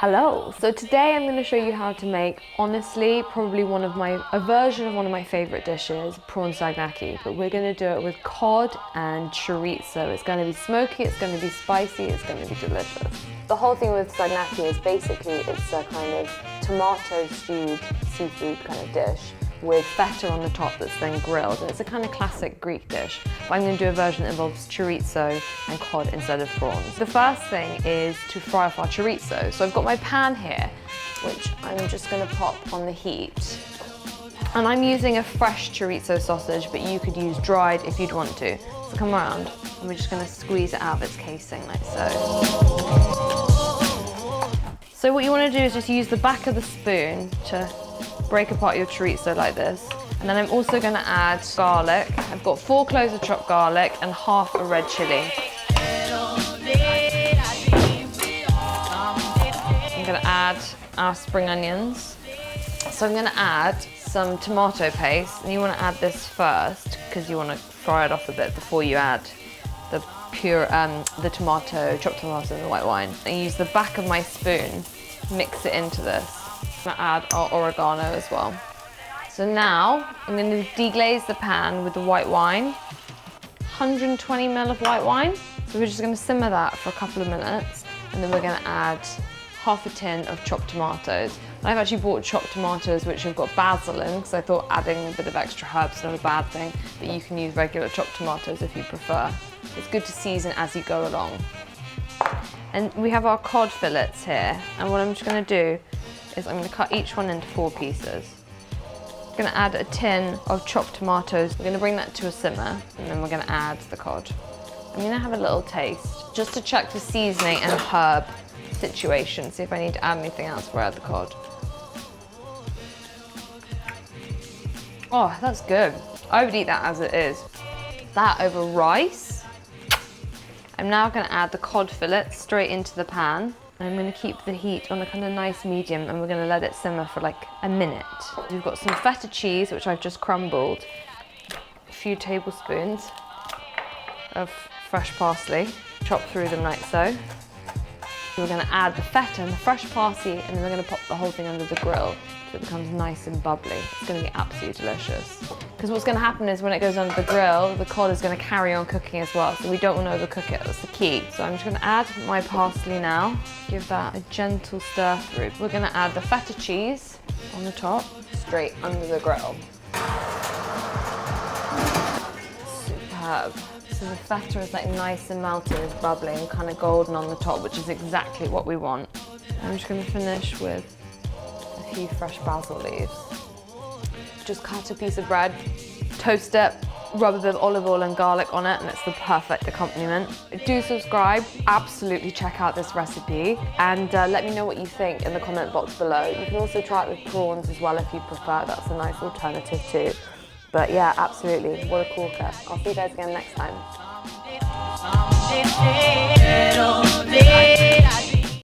Hello, so today I'm going to show you how to make, honestly, probably a version of one of my favorite dishes, prawn sagnaki, but we're going to do it with cod and chorizo. It's going to be smoky, it's going to be spicy, it's going to be delicious. The whole thing with sagnaki is basically it's a kind of tomato stewed seafood kind of dish with feta on the top that's then grilled, and it's a kind of classic Greek dish, but I'm going to do a version that involves chorizo and cod instead of prawns. The first thing is to fry off our chorizo. So I've got my pan here, which I'm just going to pop on the heat, and I'm using a fresh chorizo sausage, but you could use dried if you'd want to. So come around, and we're just going to squeeze it out of its casing like so. So what you want to do is just use the back of the spoon to break apart your chorizo like this. And then I'm also going to add garlic. I've got 4 cloves of chopped garlic and half a red chilli. I'm going to add our spring onions. So I'm going to add some tomato paste, and you want to add this first because you want to fry it off a bit before you add the chopped tomato and the white wine. I use the back of my spoon, mix it into this. I'm going to add our oregano as well. So now I'm going to deglaze the pan with the white wine, 120 ml of white wine. So we're just going to simmer that for a couple of minutes, and then we're going to add half a tin of chopped tomatoes. And I've actually bought chopped tomatoes which have got basil in, because I thought adding a bit of extra herbs is not a bad thing, but you can use regular chopped tomatoes if you prefer. It's good to season as you go along. And we have our cod fillets here, and what I'm just going to do is I'm going to cut each one into 4 pieces. I'm going to add a tin of chopped tomatoes. We're going to bring that to a simmer, and then we're going to add the cod. I'm going to have a little taste, just to check the seasoning and herb situation, see if I need to add anything else before I add the cod. Oh, that's good. I would eat that as it is. That over rice. I'm now going to add the cod fillets straight into the pan. I'm going to keep the heat on a kind of nice medium, and we're going to let it simmer for like a minute. We've got some feta cheese, which I've just crumbled, a few tablespoons of fresh parsley, chop through them like so. We're going to add the feta and the fresh parsley, and then we're going to pop the whole thing under the grill so it becomes nice and bubbly. It's going to be absolutely delicious. Because what's going to happen is when it goes under the grill, the cod is going to carry on cooking as well, so we don't want to overcook it. That's the key. So I'm just going to add my parsley now. Give that a gentle stir through. We're going to add the feta cheese on the top, straight under the grill. Superb. So the feta is like nice and melted, it's bubbling, and kind of golden on the top, which is exactly what we want. I'm just going to finish with a few fresh basil leaves. Just cut a piece of bread, toast it, rub a bit of olive oil and garlic on it, and it's the perfect accompaniment. Do subscribe, absolutely check out this recipe, and let me know what you think in the comment box below. You can also try it with prawns as well if you prefer. That's a nice alternative too. But yeah, absolutely, what a corker. I'll see you guys again next time.